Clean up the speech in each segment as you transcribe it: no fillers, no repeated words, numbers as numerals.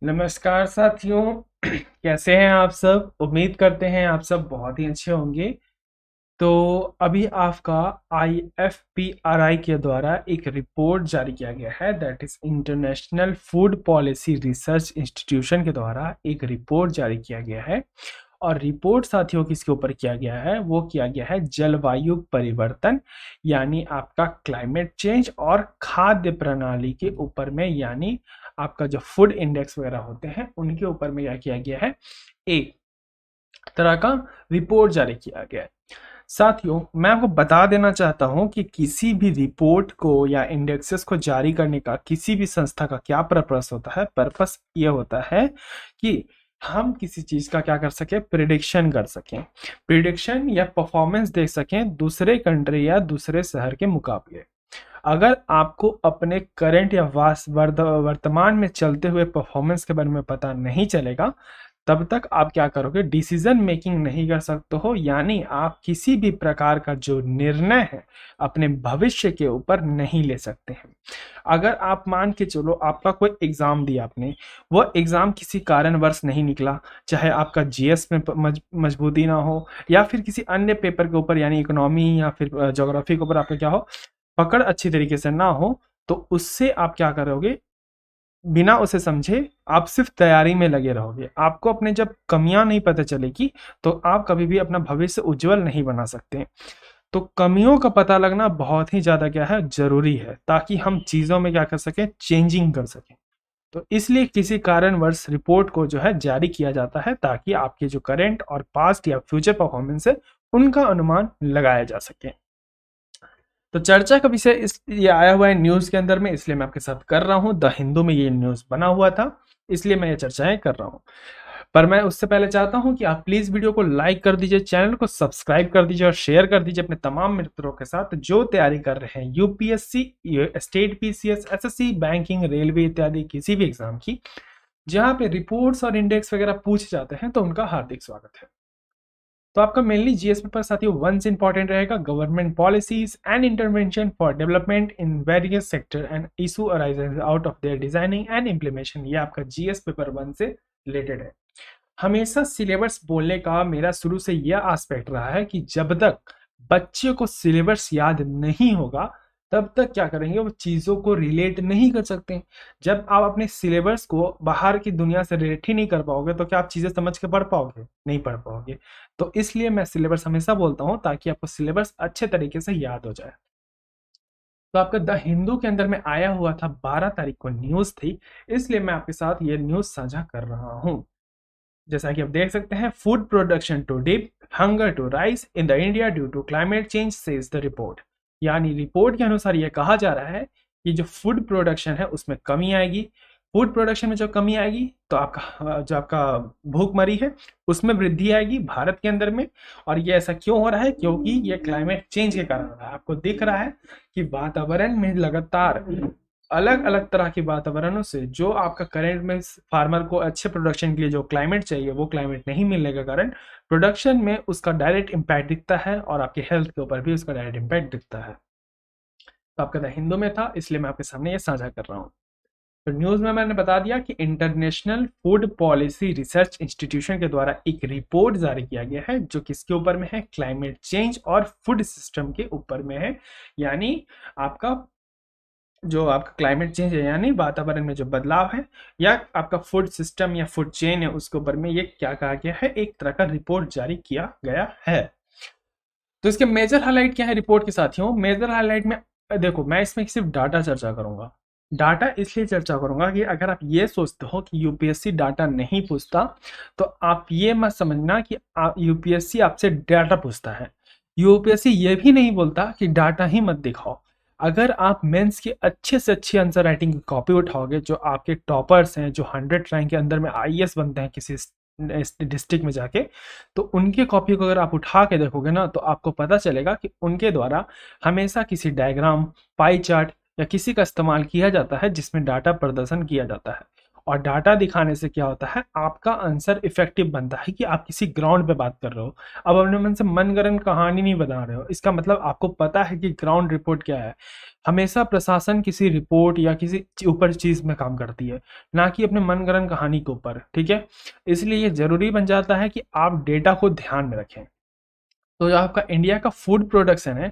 नमस्कार साथियों। कैसे हैं आप सब? उम्मीद करते हैं आप सब बहुत ही अच्छे होंगे। तो अभी आपका IFPRI के द्वारा एक रिपोर्ट जारी किया गया है, that is international food policy research institution के द्वारा एक रिपोर्ट जारी किया गया है। और रिपोर्ट साथियों किसके ऊपर किया गया है? वो किया गया है जलवायु परिवर्तन यानी आपका क्लाइमेट चेंज और खाद्य प्रणाली के ऊपर में, यानी आपका जो फूड इंडेक्स वगैरह होते हैं उनके ऊपर में क्या किया गया है, एक तरह का रिपोर्ट जारी किया गया है। साथियों, मैं आपको बता देना चाहता हूं कि किसी भी रिपोर्ट को या इंडेक्सेस को जारी करने का किसी भी संस्था का क्या पर्पस होता है। पर्पस ये होता है कि हम किसी चीज का क्या कर सके, प्रिडिक्शन कर सकें, प्रिडिक्शन या परफॉर्मेंस देख सकें दूसरे कंट्री या दूसरे शहर के मुकाबले। अगर आपको अपने करंट या वर्तमान में चलते हुए परफॉर्मेंस के बारे में पता नहीं चलेगा, तब तक आप क्या करोगे, डिसीजन मेकिंग नहीं कर सकते हो, यानी आप किसी भी प्रकार का जो निर्णय है अपने भविष्य के ऊपर नहीं ले सकते हैं। अगर आप मान के चलो आपका कोई एग्जाम दिया आपने, वो एग्जाम किसी कारणवश नहीं निकला, चाहे आपका जीएस में मजबूती ना हो या फिर किसी अन्य पेपर के ऊपर यानी इकोनॉमी या फिर ज्योग्राफी के ऊपर आपका क्या हो, पकड़ अच्छी तरीके से ना हो, तो उससे आप क्या करोगे, बिना उसे समझे आप सिर्फ तैयारी में लगे रहोगे। आपको अपने जब कमियां नहीं पता चलेगी तो आप कभी भी अपना भविष्य उज्जवल नहीं बना सकते। तो कमियों का पता लगना बहुत ही ज्यादा क्या है, जरूरी है, ताकि हम चीजों में क्या कर सकें, चेंजिंग कर सकें। तो इसलिए किसी कारणवश रिपोर्ट को जो है जारी किया जाता है, ताकि आपके जो करंट और पास्ट या फ्यूचर परफॉर्मेंस है उनका अनुमान लगाया जा सके। तो चर्चा का विषय ये आया हुआ है न्यूज के अंदर में, इसलिए मैं आपके साथ कर रहा हूं। द हिंदू में ये न्यूज बना हुआ था, इसलिए मैं ये चर्चाएं कर रहा हूं। पर मैं उससे पहले चाहता हूं कि आप प्लीज वीडियो को लाइक कर दीजिए, चैनल को सब्सक्राइब कर दीजिए और शेयर कर दीजिए अपने तमाम मित्रों के साथ जो तैयारी कर रहे हैं UPSC, state PCS, SSC, banking, railway इत्यादि किसी भी एग्जाम की, जहां पे रिपोर्ट्स और इंडेक्स वगैरह पूछे जाते हैं, तो उनका हार्दिक स्वागत है। तो आपका मेनली जीएस पेपर साथियों वन से इंपॉर्टेंट रहेगा, government policies and intervention for development in various sector and issue arises out of their designing and implementation. ये आपका जीएस पेपर वन से रिलेटेड है। हमेशा सिलेबस बोलने का मेरा शुरू से यह एस्पेक्ट रहा है कि जब तक बच्चे को सिलेबस याद नहीं होगा तब तक क्या करेंगे, वो चीज़ों को रिलेट नहीं कर सकते। जब आप अपने सिलेबस को बाहर की दुनिया से रिलेट ही नहीं कर पाओगे तो क्या आप चीज़ें समझ के पढ़ पाओगे? नहीं पढ़ पाओगे। तो इसलिए मैं सिलेबस हमेशा बोलता हूँ, ताकि आपको सिलेबस अच्छे तरीके से याद हो जाए। तो आपका द हिंदू के अंदर में आया हुआ था, 12 तारीख को न्यूज़ थी, इसलिए मैं आपके साथ ये न्यूज़ साझा कर रहा हूँ। जैसा कि आप देख सकते हैं, food production to dip, hunger to rise in the India due to climate change says the report. यानी रिपोर्ट के अनुसार यह कहा जा रहा है कि जो फूड प्रोडक्शन है उसमें कमी आएगी। फूड प्रोडक्शन में जो कमी आएगी तो आपका जो आपका भूखमरी है उसमें वृद्धि आएगी भारत के अंदर में। और ये ऐसा क्यों हो रहा है? क्योंकि ये क्लाइमेट चेंज के कारण हो रहा है। आपको दिख रहा है कि वातावरण में लगातार अलग अलग तरह के वातावरणों से जो आपका करंट में फार्मर को अच्छे प्रोडक्शन के लिए जो क्लाइमेट चाहिए वो क्लाइमेट नहीं मिलने के कारण प्रोडक्शन में उसका डायरेक्ट इम्पैक्ट दिखता है और आपके हेल्थ के ऊपर भी उसका डायरेक्ट इम्पैक्ट दिखता है। तो आपका द हिंदू में था, इसलिए मैं आपके सामने ये साझा कर रहा हूँ। तो न्यूज में मैंने बता दिया कि international food policy research institution के द्वारा एक रिपोर्ट जारी किया गया है, जो किसके ऊपर में है, क्लाइमेट चेंज और फूड सिस्टम के ऊपर में है। यानी आपका जो आपका क्लाइमेट चेंज है यानी वातावरण में जो बदलाव है, या आपका फूड सिस्टम या फूड चेन है, उसके ऊपर में ये क्या कहा गया है, एक तरह का रिपोर्ट जारी किया गया है। तो इसके मेजर हाईलाइट क्या है रिपोर्ट के साथियों? मेजर हाईलाइट में देखो, मैं इसमें सिर्फ डाटा चर्चा करूंगा। डाटा इसलिए चर्चा करूंगा कि अगर आप ये सोचते हो कि यूपीएससी डाटा नहीं पूछता, तो आप ये मत समझना कि यूपीएससी आपसे डाटा पूछता है। यूपीएससी ये भी नहीं बोलता कि डाटा ही मत दिखाओ। अगर आप मेंस की अच्छे से अच्छी आंसर राइटिंग की कॉपी उठाओगे, जो आपके टॉपर्स हैं, जो 100 रैंक के अंदर में आईएएस बनते हैं किसी डिस्ट्रिक्ट में जाके, तो उनके कॉपी को अगर आप उठा के देखोगे ना, तो आपको पता चलेगा कि उनके द्वारा हमेशा किसी डायग्राम, पाई चार्ट या किसी का इस्तेमाल किया जाता है जिसमें डाटा प्रदर्शन किया जाता है। और डाटा दिखाने से क्या होता है, आपका आंसर इफेक्टिव बनता है कि आप किसी ग्राउंड पे बात कर रहे हो। अब अपने मन से मनगढ़ंत कहानी नहीं बना रहे हो, इसका मतलब आपको पता है कि ग्राउंड रिपोर्ट क्या है। हमेशा प्रशासन किसी रिपोर्ट या किसी ऊपर चीज में काम करती है, ना कि अपने मनगढ़ंत कहानी के ऊपर, ठीक है। इसलिए ये जरूरी बन जाता है कि आप डेटा को ध्यान में रखें। तो जो आपका इंडिया का फूड प्रोडक्शन है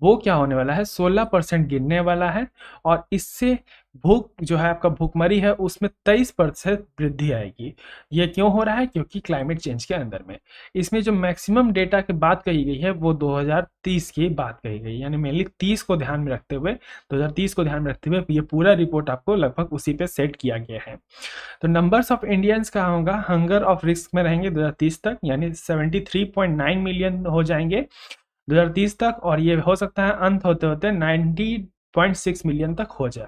वो क्या होने वाला है, 16% गिरने वाला है। और इससे भूख जो है, आपका भूखमरी है, उसमें 23% वृद्धि आएगी। ये क्यों हो रहा है, क्योंकि क्लाइमेट चेंज के अंदर में इसमें जो मैक्सिमम डेटा की बात कही गई है वो 2030 की बात कही गई, यानी मेनली 30 को ध्यान में रखते हुए, 2030 को ध्यान में रखते हुए ये पूरा रिपोर्ट आपको लगभग उसी पे सेट किया गया है। तो नंबर्स ऑफ इंडियंस का होगा, हंगर ऑफ रिस्क में रहेंगे 2030 तक, यानी 73.9 मिलियन हो जाएंगे 2030 तक। और ये हो सकता है अंत होते होते 90.6 मिलियन तक हो जाए।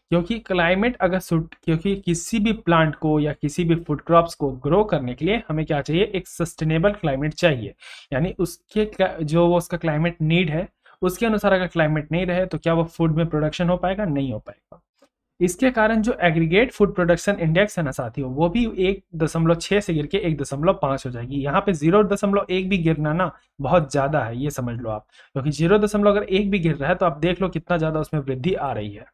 क्योंकि क्लाइमेट अगर क्योंकि किसी भी प्लांट को या किसी भी फूड क्रॉप्स को ग्रो करने के लिए हमें क्या चाहिए, एक सस्टेनेबल क्लाइमेट चाहिए। यानी उसके जो उसका क्लाइमेट नीड है उसके अनुसार अगर क्लाइमेट नहीं रहे तो क्या वो फूड में प्रोडक्शन हो पाएगा, नहीं हो पाएगा। इसके कारण जो एग्रीगेट फूड प्रोडक्शन इंडेक्स है ना साथियों, वो भी 1.6 से गिर के 1.5 हो जाएगी। यहाँ पे 0.1 भी गिरना ना बहुत ज्यादा है, ये समझ लो आप। क्योंकि 0.1 भी गिर रहा है तो आप देख लो कितना ज्यादा उसमें वृद्धि आ रही है।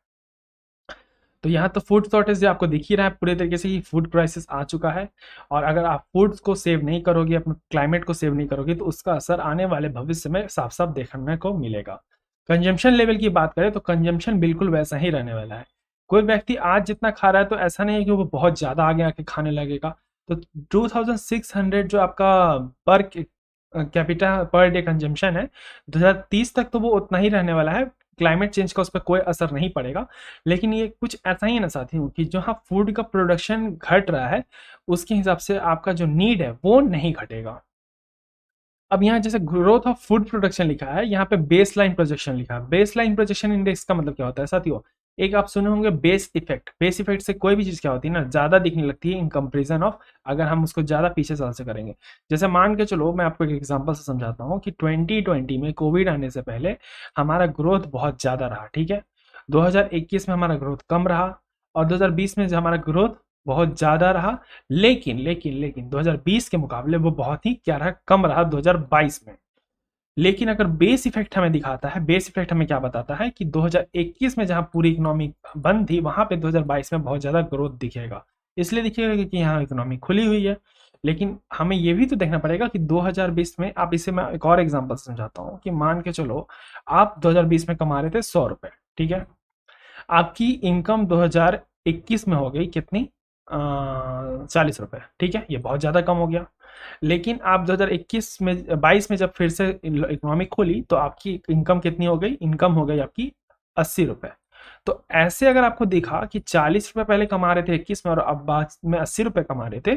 तो यहाँ तो फूड शॉर्टेज आपको दिख ही रहा है पूरे तरीके से कि फूड क्राइसिस आ चुका है। और अगर आप फूड्स को सेव नहीं करोगे, अपने क्लाइमेट को सेव नहीं करोगे, तो उसका असर आने वाले भविष्य में साफ साफ देखने को मिलेगा। कंजम्पशन लेवल की बात करें तो कंजम्पशन बिल्कुल वैसा ही रहने वाला है। कोई व्यक्ति आज जितना खा रहा है तो ऐसा नहीं है कि वो बहुत ज्यादा आगे आके खाने लगेगा। तो 2600 जो आपका per capita per day consumption है 2030 तक, तो वो उतना ही रहने वाला है। क्लाइमेट चेंज का उस पर कोई असर नहीं पड़ेगा। लेकिन ये कुछ ऐसा ही है ना साथियों कि जहाँ फूड का प्रोडक्शन घट रहा है उसके हिसाब से आपका जो नीड है वो नहीं घटेगा। अब यहाँ जैसे ग्रोथ ऑफ फूड प्रोडक्शन लिखा है, यहाँ पे बेस लाइन प्रोजेक्शन लिखा है। बेस लाइन प्रोजेक्शन इंडेक्स का मतलब क्या होता है साथियों, एक आप सुने होंगे बेस इफेक्ट। बेस इफेक्ट से कोई भी चीज क्या होती है ना, ज्यादा दिखने लगती है इन कंपेरिजन ऑफ अगर हम उसको ज्यादा पीछे साल से करेंगे। जैसे मान के चलो, मैं आपको एक एग्जांपल से समझाता हूँ कि 2020 में कोविड आने से पहले हमारा ग्रोथ बहुत ज्यादा रहा, ठीक है। 2021 में हमारा ग्रोथ कम रहा और 2020 में हमारा ग्रोथ बहुत ज्यादा रहा। लेकिन लेकिन लेकिन 2020 के मुकाबले वो बहुत ही क्या रहा, कम रहा 2022 में। लेकिन अगर बेस इफेक्ट हमें दिखाता है, बेस इफेक्ट हमें क्या बताता है कि 2021 में जहां पूरी इकोनॉमी बंद थी वहां पे 2022 में बहुत ज्यादा ग्रोथ दिखेगा। इसलिए दिखेगा क्योंकि यहाँ इकोनॉमी खुली हुई है। लेकिन हमें ये भी तो देखना पड़ेगा कि 2020 में, आप इसे मैं एक और एग्जांपल समझाता हूँ कि मान के चलो आप 2020 में कमा रहे थे 100 रुपए, ठीक है। आपकी इनकम 2021 में हो गई कितनी, 40 रुपए, ठीक है। ये बहुत ज़्यादा कम हो गया। लेकिन आप 2021 में 22 में जब फिर से इकोनॉमी खोली तो आपकी इनकम कितनी हो गई, इनकम हो गई आपकी 80 रुपए। तो ऐसे अगर आपको दिखा कि 40 रुपए पहले कमा रहे थे 21 में और अब बाद में 80 रुपए कमा रहे थे,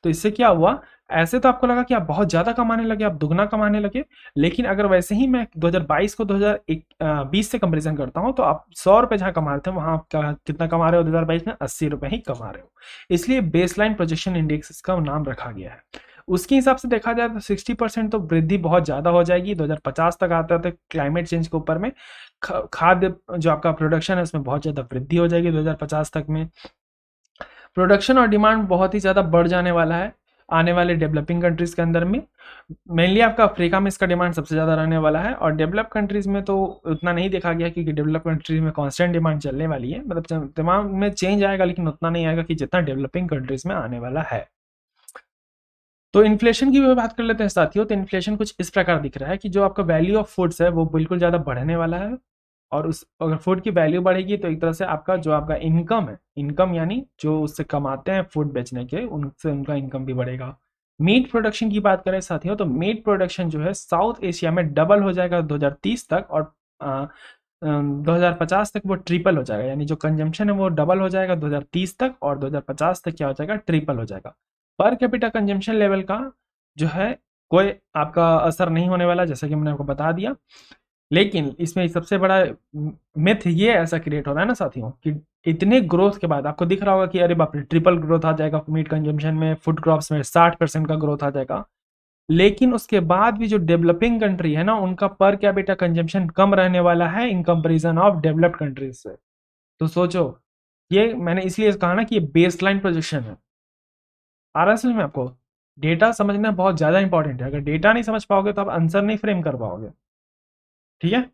तो इससे क्या हुआ, ऐसे तो आपको लगा कि आप बहुत ज्यादा कमाने लगे, आप दुगना कमाने लगे। लेकिन अगर वैसे ही मैं 2022 को 2020 से कंपेरिजन करता हूं तो आप 100 रुपए जहां कमा रहे थे वहां आप कितना कमा रहे हो 2022 में, 80 रुपए ही कमा रहे हो। इसलिए बेसलाइन प्रोजेक्शन इंडेक्स इसका नाम रखा गया है। उसके हिसाब से देखा जाए तो 60% तो वृद्धि बहुत ज्यादा हो जाएगी 2050 तक आते आते क्लाइमेट चेंज के ऊपर में। खाद्य जो आपका प्रोडक्शन है उसमें बहुत ज्यादा वृद्धि हो जाएगी 2050 तक में। प्रोडक्शन और डिमांड बहुत ही ज्यादा बढ़ जाने वाला है आने वाले डेवलपिंग कंट्रीज के अंदर में। मेनली आपका अफ्रीका में इसका डिमांड सबसे ज्यादा रहने वाला है और डेवलप कंट्रीज में तो उतना नहीं देखा गया क्योंकि डेवलप कंट्रीज में कांस्टेंट डिमांड चलने वाली है, मतलब डिमांड में चेंज आएगा लेकिन उतना नहीं आएगा कि जितना डेवलपिंग कंट्रीज में आने वाला है। तो इन्फ्लेशन की भी बात कर लेते हैं साथियों। तो इन्फ्लेशन कुछ इस प्रकार दिख रहा है कि जो आपका वैल्यू ऑफ फूड्स है वो बिल्कुल ज़्यादा बढ़ने वाला है। और उस अगर फूड की वैल्यू बढ़ेगी तो एक तरह से आपका जो आपका इनकम है, इनकम यानी जो उससे कमाते हैं फूड बेचने के, उनसे उनका इनकम भी बढ़ेगा। मीट प्रोडक्शन की बात करें साथियों तो मीट प्रोडक्शन जो है साउथ एशिया में डबल हो जाएगा 2030 तक और 2050 तक वो ट्रिपल हो जाएगा। यानी जो कंजम्पशन है वो डबल हो जाएगा 2030 तक और 2050 तक क्या हो जाएगा, ट्रिपल हो जाएगा। पर कैपिटा कंजम्पशन लेवल का जो है कोई आपका असर नहीं होने वाला, जैसा कि मैंने आपको बता दिया। लेकिन इसमें सबसे बड़ा मिथ ये ऐसा क्रिएट हो रहा है ना साथियों कि इतने ग्रोथ के बाद आपको दिख रहा होगा कि अरे बाप रे ट्रिपल ग्रोथ आ जाएगा मीट कंजम्पशन में, फूड क्रॉप्स में 60% का ग्रोथ आ जाएगा। लेकिन उसके बाद भी जो डेवलपिंग कंट्री है ना उनका पर कैपिटा कंजम्पशन कम रहने वाला है in comparison of developed countries से। तो सोचो ये मैंने इसलिए कहा ना कि ये बेस लाइन प्रोजेक्शन है। आ रहा है समझ में आपको? डेटा समझना बहुत ज़्यादा इंपॉर्टेंट है। अगर डेटा नहीं समझ पाओगे तो आप आंसर नहीं फ्रेम कर पाओगे। ठीक है।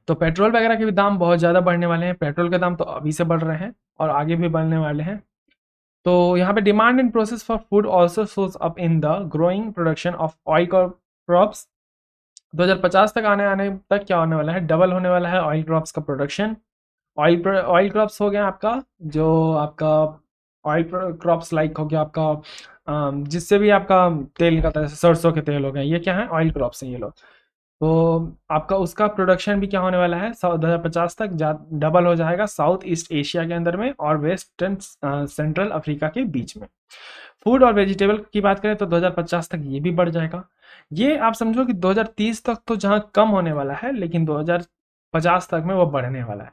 तो पेट्रोल वगैरह के भी दाम बहुत ज़्यादा बढ़ने वाले हैं। पेट्रोल के दाम तो अभी से बढ़ रहे हैं और आगे भी बढ़ने वाले हैं। तो यहाँ पे demand in process for food also source up in the growing production of oil crops. 2050 तक आने आने तक क्या होने वाला है, डबल होने वाला है ऑयल क्रॉप्स का प्रोडक्शन। ऑयल क्रॉप्स हो गया आपका, जो आपका ऑयल क्रॉप्स लाइक हो गया आपका, जिससे भी आपका तेल निकलता है, जैसे सरसों के तेल हो गए, ये क्या है, ऑयल क्रॉप्स हैं ये लोग। तो आपका उसका प्रोडक्शन भी क्या होने वाला है, 2050 तक डबल हो जाएगा साउथ ईस्ट एशिया के अंदर में और वेस्टर्न सेंट्रल अफ्रीका के बीच में। फूड और वेजिटेबल की बात करें तो 2050 तक ये भी बढ़ जाएगा। ये आप समझो कि 2030 तक तो जहाँ कम होने वाला है, लेकिन 2050 तक में वो बढ़ने वाला है।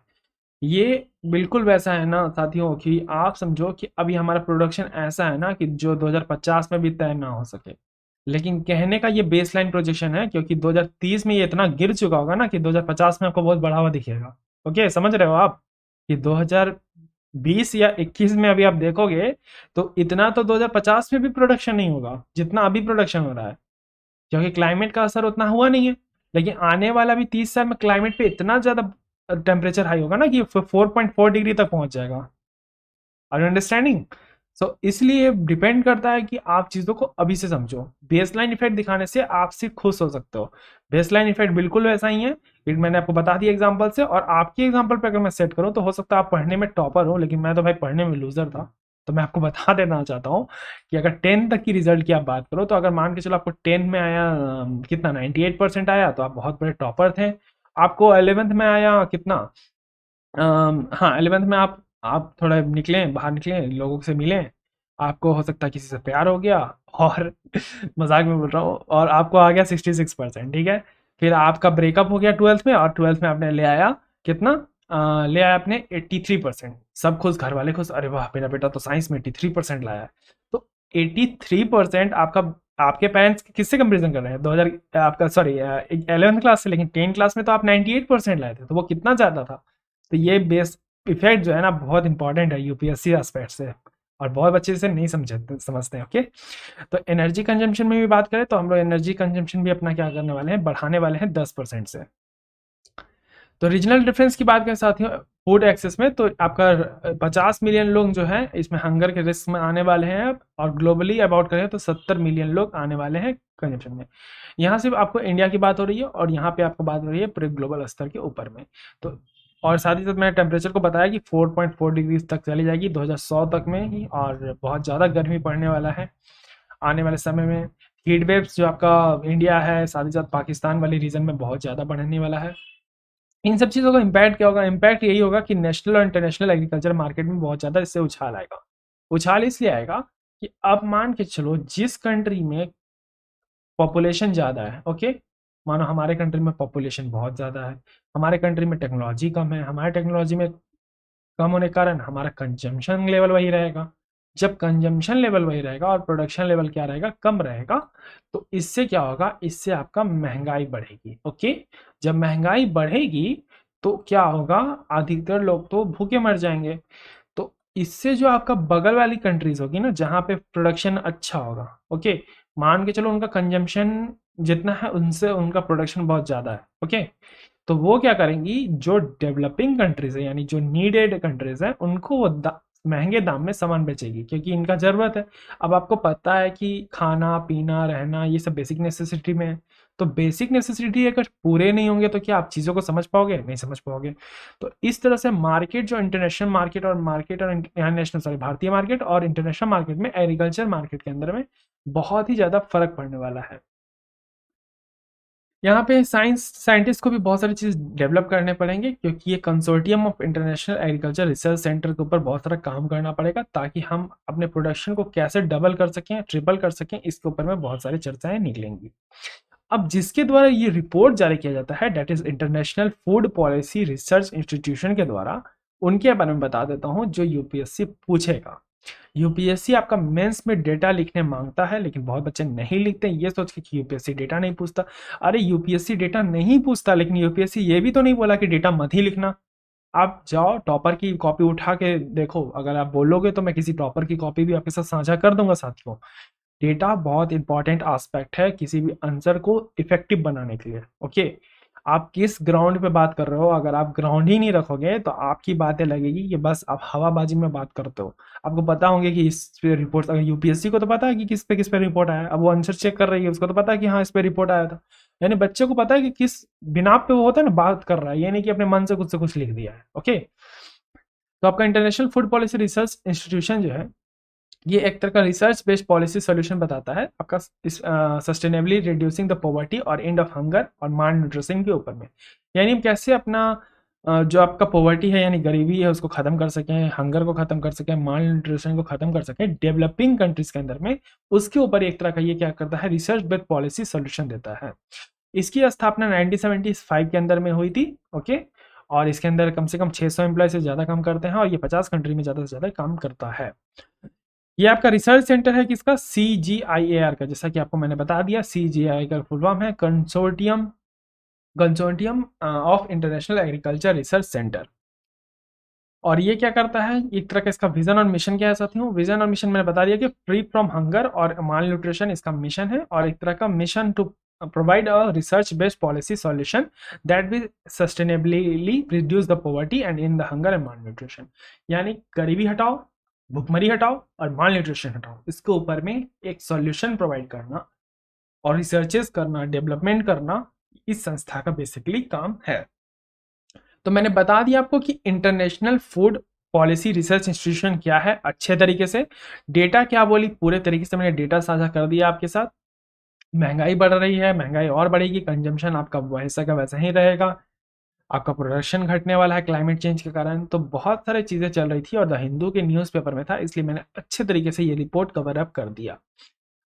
ये बिल्कुल वैसा है ना साथियों कि आप समझो कि अभी हमारा प्रोडक्शन ऐसा है ना कि जो 2050 में भी तय ना हो सके, लेकिन कहने का ये बेसलाइन प्रोजेक्शन है, क्योंकि 2030 में ये इतना गिर चुका होगा ना कि 2050 में आपको बहुत बढ़ावा दिखेगा। ओके, समझ रहे हो आप कि 2020 या 21 में अभी आप देखोगे तो इतना तो 2050 में भी प्रोडक्शन नहीं होगा जितना अभी प्रोडक्शन हो रहा है, क्योंकि क्लाइमेट का असर उतना हुआ नहीं है। लेकिन आने वाला भी 30 साल में क्लाइमेट पे इतना ज्यादा टेम्परेचर हाई होगा ना कि 4.4 डिग्री तक पहुंच जाएगा। Are you understanding? सो इसलिए डिपेंड करता है कि आप चीज़ों को अभी से समझो। बेसलाइन इफेक्ट दिखाने से आप सिर्फ खुश हो सकते हो। बेसलाइन इफेक्ट बिल्कुल वैसा ही है, कि मैंने आपको बता दिया एग्जांपल से, और आपकी एग्जांपल पे अगर मैं सेट करूं तो हो सकता है आप पढ़ने में टॉपर हो, लेकिन मैं तो भाई पढ़ने में लूजर था। तो मैं आपको बता देना चाहता हूँ कि अगर 10 तक की रिजल्ट की आप बात करो तो अगर मान के चलो आपको 10 में आया कितना 98% आया तो आप बहुत बड़े टॉपर थे। आपको 11th में आया कितना, हाँ 11th में आप थोड़ा निकले, बाहर निकले, लोगों से मिले, आपको हो सकता है किसी से प्यार हो गया, और मजाक में बोल रहा हूँ, और आपको आ गया 66%। ठीक है। फिर आपका ब्रेकअप हो गया 12th में, और 12th में आपने ले आया कितना, ले आया आपने 83%। सब खुश, घर वाले खुश, अरे वाह मेरा बेटा तो साइंस में 83% लाया है। तो 83% आपका, आपके पेरेंट्स किससे कंपेरिजन कर रहे हैं, 2000 आपका सॉरी 11th क्लास से, लेकिन 10 क्लास में तो आप 98% लाए थे, तो वो कितना ज़्यादा था। तो ये बेस इफेक्ट जो है ना बहुत इंपॉर्टेंट है यूपीएससी एस्पेक्ट से, और बहुत बच्चे इसे नहीं समझते हैं। ओके। तो एनर्जी कंजम्पशन में भी बात करें तो हम लोग एनर्जी कंजम्पशन भी अपना क्या करने वाले हैं, बढ़ाने वाले हैं 10% से। तो रीजनल डिफरेंस की बात करें साथियों फूड एक्सेस में, तो आपका 50 मिलियन लोग जो है इसमें हंगर के रिस्क में आने वाले हैं अब, और ग्लोबली अबाउट करें तो 70 मिलियन लोग आने वाले हैं कंजम्पशन में। यहाँ सिर्फ आपको इंडिया की बात हो रही है, और यहाँ पे आपको बात हो रही है पूरे ग्लोबल स्तर के ऊपर में। तो और साथ ही साथ मैंने टेम्परेचर को बताया कि 4.4 डिग्री तक चली जाएगी 2100 तक में ही, और बहुत ज़्यादा गर्मी पड़ने वाला है आने वाले समय में। हीट वेव्स जो आपका इंडिया है, साथ ही साथ पाकिस्तान वाले रीजन में बहुत ज़्यादा बढ़ने वाला है। इन सब चीज़ों का इम्पैक्ट क्या होगा, इम्पैक्ट यही होगा कि नेशनल और इंटरनेशनल एग्रीकल्चर मार्केट में बहुत ज़्यादा इससे उछाल आएगा। उछाल इसलिए आएगा कि अब मान के चलो जिस कंट्री में पॉपुलेशन ज़्यादा है, ओके, मानो हमारे कंट्री में पॉपुलेशन बहुत ज़्यादा है, हमारे कंट्री में टेक्नोलॉजी कम है, हमारे टेक्नोलॉजी में कम होने के कारण हमारा कंजम्पशन लेवल वही रहेगा। जब कंजम्पशन लेवल वही रहेगा और प्रोडक्शन लेवल क्या रहेगा, कम रहेगा, तो इससे क्या होगा, इससे आपका महंगाई बढ़ेगी। ओके। जब महंगाई बढ़ेगी तो क्या होगा, अधिकतर लोग तो भूखे मर जाएंगे। तो इससे जो आपका बगल वाली कंट्रीज होगी ना जहाँ पे प्रोडक्शन अच्छा होगा, ओके, मान के चलो उनका कंजम्पशन जितना है उनसे उनका प्रोडक्शन बहुत ज़्यादा है, ओके, तो वो क्या करेंगी, जो डेवलपिंग कंट्रीज है यानी जो नीडेड कंट्रीज है उनको वो महंगे दाम में सामान बेचेगी, क्योंकि इनका ज़रूरत है। अब आपको पता है कि खाना पीना रहना ये सब बेसिक नेसेसिटी में है, तो बेसिक नेसेसिटी अगर पूरे नहीं होंगे तो क्या आप चीज़ों को समझ पाओगे, नहीं समझ पाओगे। तो इस तरह से मार्केट जो इंटरनेशनल मार्केट और यहाँ नेशनल सॉरी भारतीय मार्केट और इंटरनेशनल मार्केट में एग्रीकल्चर मार्केट के अंदर में बहुत ही ज़्यादा फर्क पड़ने वाला है। यहाँ पे साइंटिस्ट को भी बहुत सारी चीज़ डेवलप करने पड़ेंगे, क्योंकि ये consortium of international agriculture research centre के ऊपर बहुत सारा काम करना पड़ेगा, ताकि हम अपने प्रोडक्शन को कैसे डबल कर सकें, ट्रिपल कर सकें, इसके ऊपर में बहुत सारी चर्चाएं निकलेंगी। अब जिसके द्वारा ये रिपोर्ट जारी किया जाता है, that is international food policy research institution के द्वारा, उनके बारे में बता देता हूँ जो यूपीएससी पूछेगा। यूपीएससी आपका मेंस में डेटा लिखने मांगता है, लेकिन बहुत बच्चे नहीं लिखते, ये सोच के कि यूपीएससी डेटा नहीं पूछता। अरे यूपीएससी डेटा नहीं पूछता, लेकिन यूपीएससी ये भी तो नहीं बोला कि डेटा मत ही लिखना। आप जाओ टॉपर की कॉपी उठा के देखो, अगर आप बोलोगे तो मैं किसी टॉपर की कॉपी भी आपके साथ साझा कर दूंगा साथियों। डेटा बहुत इंपॉर्टेंट एस्पेक्ट है किसी भी आंसर को इफेक्टिव बनाने के लिए। ओके, आप किस ग्राउंड पे बात कर रहे हो, अगर आप ग्राउंड ही नहीं रखोगे तो आपकी बातें लगेगी कि बस आप हवाबाजी में बात करते हो। आपको पता होंगे कि इस पे रिपोर्ट, अगर यूपीएससी को तो पता है कि किस पे रिपोर्ट आया है, अब वो आंसर चेक कर रही है, उसको तो पता है कि हाँ इस पे रिपोर्ट आया था। यानी बच्चे को पता है कि किस बिना पे वो होता है ना बात कर रहा है, ये नहीं कि अपने मन से कुछ लिख दिया है। ओके, तो आपका international food policy research institution जो है, ये एक तरह का रिसर्च बेस्ड पॉलिसी सॉल्यूशन बताता है आपका सस्टेनेबली रिड्यूसिंग द पॉवर्टी और एंड ऑफ हंगर और माल न्यूट्रिशन के ऊपर में। यानी हम कैसे अपना जो आपका पॉवर्टी है यानी गरीबी है उसको खत्म कर सकें, हंगर को खत्म कर सकें, माल न्यूट्रिशन को खत्म कर सकें डेवलपिंग कंट्रीज के अंदर में, उसके ऊपर एक तरह का ये क्या करता है, रिसर्च बेस्ड पॉलिसी सॉल्यूशन देता है। इसकी स्थापना 1975 के अंदर में हुई थी। ओके, और इसके अंदर कम से कम 600 एम्प्लॉय से ज़्यादा काम करते हैं और ये 50 कंट्री में ज़्यादा से ज़्यादा काम करता है। ये आपका रिसर्च सेंटर है किसका, CGIAR का, जैसा कि आपको मैंने बता दिया। CGIAR का फुल फॉर्म है consortium consortium of international agriculture research centre. और ये क्या करता है, एक तरह का इसका विजन और मिशन क्या है साथियों। विजन और मिशन मैंने बता दिया कि फ्री फ्रॉम हंगर और माल न्यूट्रिशन इसका मिशन है, और एक तरह का mission to provide a research based policy solution that will sustainably reduce the poverty and in the hunger and malnutrition. यानी गरीबी हटाओ, भुखमरी हटाओ और माल न्यूट्रिशन हटाओ, इसके ऊपर में एक सॉल्यूशन प्रोवाइड करना और रिसर्चेस करना, डेवलपमेंट करना, इस संस्था का बेसिकली काम है। तो मैंने बता दिया आपको कि international food policy research institution क्या है अच्छे तरीके से। डेटा क्या बोली, पूरे तरीके से मैंने डेटा साझा कर दिया आपके साथ। महंगाई बढ़ रही है, महंगाई और बढ़ेगी, कंजम्पशन आपका वैसा का वैसा ही रहेगा, आपका प्रोडक्शन घटने वाला है क्लाइमेट चेंज के कारण। तो बहुत सारी चीज़ें चल रही थी और द हिंदू के न्यूज़पेपर में था, इसलिए मैंने अच्छे तरीके से ये रिपोर्ट कवर अप कर दिया।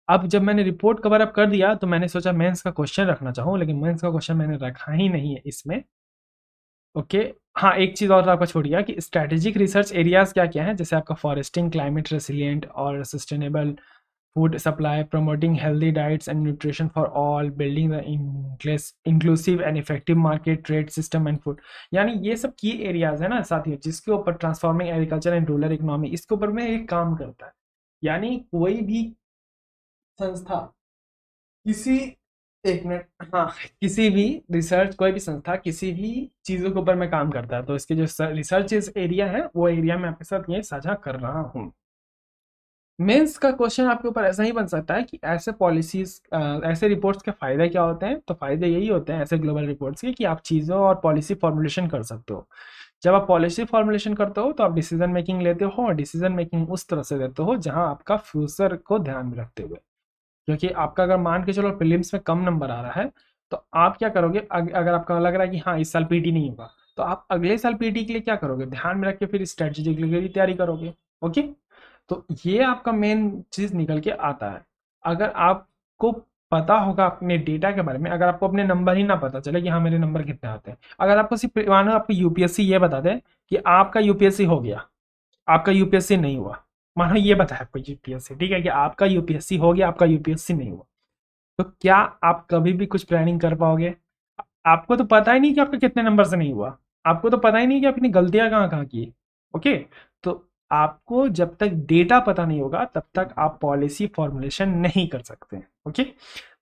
अब जब मैंने रिपोर्ट कवर अप कर दिया तो मैंने सोचा मेंस का क्वेश्चन रखना चाहूँ, लेकिन मेंस का क्वेश्चन मैंने रखा ही नहीं है इसमें। ओके, हाँ एक चीज़ और आपका छूट गया कि स्ट्रैटेजिक रिसर्च एरियाज क्या क्या हैं, जैसे आपका फॉरेस्टिंग, क्लाइमेट रेसिलिएंट और sustainable food supply, promoting healthy diets and nutrition for all, building the inclusive and effective market trade system and food. यानी ये सब की एरियाज है ना साथियों, जिसके ऊपर transforming agriculture and rural economy, इसके ऊपर में एक काम करता है। यानी कोई भी संस्था, किसी, एक मिनट, हाँ, किसी भी रिसर्च, कोई भी संस्था किसी भी चीज़ों के ऊपर में काम करता है, तो इसके जो रिसर्च एरिया है वो एरिया मैं आपके साथ ये साझा कर रहा हूँ। मेंस का क्वेश्चन आपके ऊपर ऐसा ही बन सकता है कि ऐसे पॉलिसीज, ऐसे रिपोर्ट्स के फायदे क्या होते हैं। तो फायदे यही होते हैं ऐसे ग्लोबल रिपोर्ट्स के कि आप चीज़ों और पॉलिसी फॉर्मुलेशन कर सकते हो। जब आप पॉलिसी फॉर्मुलेशन करते हो तो आप डिसीजन मेकिंग लेते हो, और डिसीजन मेकिंग उस तरह से लेते हो जहां आपका फ्यूचर को ध्यान में रखते हुए। क्योंकि आपका अगर मान के चलो प्रीलिम्स में कम नंबर आ रहा है, तो आप क्या करोगे, अगर आपका लग रहा है कि हाँ इस साल पीटी नहीं होगा, तो आप अगले साल पीटी के लिए क्या करोगे, ध्यान में रख के फिर स्ट्रेटेजिक के लिए तैयारी करोगे। ओके, तो ये आपका मेन चीज निकल के आता है। अगर आपको पता होगा अपने डेटा के बारे में, अगर आपको अपने नंबर ही ना पता चले कि हाँ मेरे नंबर कितने आते हैं, अगर आपको सिर्फ मानो आपको यूपीएससी ये बता दे कि आपका यूपीएससी हो गया, आपका यूपीएससी नहीं हुआ, मानो ये बताया आपको यूपीएससी, ठीक है, कि आपका यूपीएससी हो गया, आपका यूपीएससी नहीं हुआ, तो क्या आप कभी भी कुछ प्लानिंग कर पाओगे। आपको तो पता ही नहीं कि आपका कितने नंबर से नहीं हुआ, आपको तो पता ही नहीं कि आपने गलतियां कहाँ कहाँ की। ओके, तो आपको जब तक डेटा पता नहीं होगा तब तक आप पॉलिसी फॉर्मुलेशन नहीं कर सकते। ओके,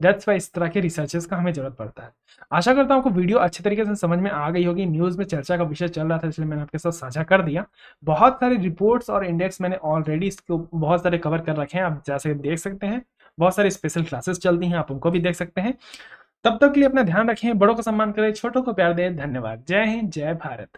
दैट्स वाई इस तरह के रिसर्चेस का हमें जरूरत पड़ता है। आशा करता हूँ आपको वीडियो अच्छे तरीके से समझ में आ गई होगी। न्यूज़ में चर्चा का विषय चल रहा था इसलिए मैंने आपके साथ साझा कर दिया। बहुत सारे रिपोर्ट्स और इंडेक्स मैंने ऑलरेडी इसको बहुत सारे कवर कर रखे हैं, आप जैसे देख सकते हैं। बहुत सारी स्पेशल क्लासेस चलती हैं, आप उनको भी देख सकते हैं। तब तक के लिए अपना ध्यान रखें, बड़ों का सम्मान करें, छोटों को प्यार दें। धन्यवाद। जय हिंद, जय भारत।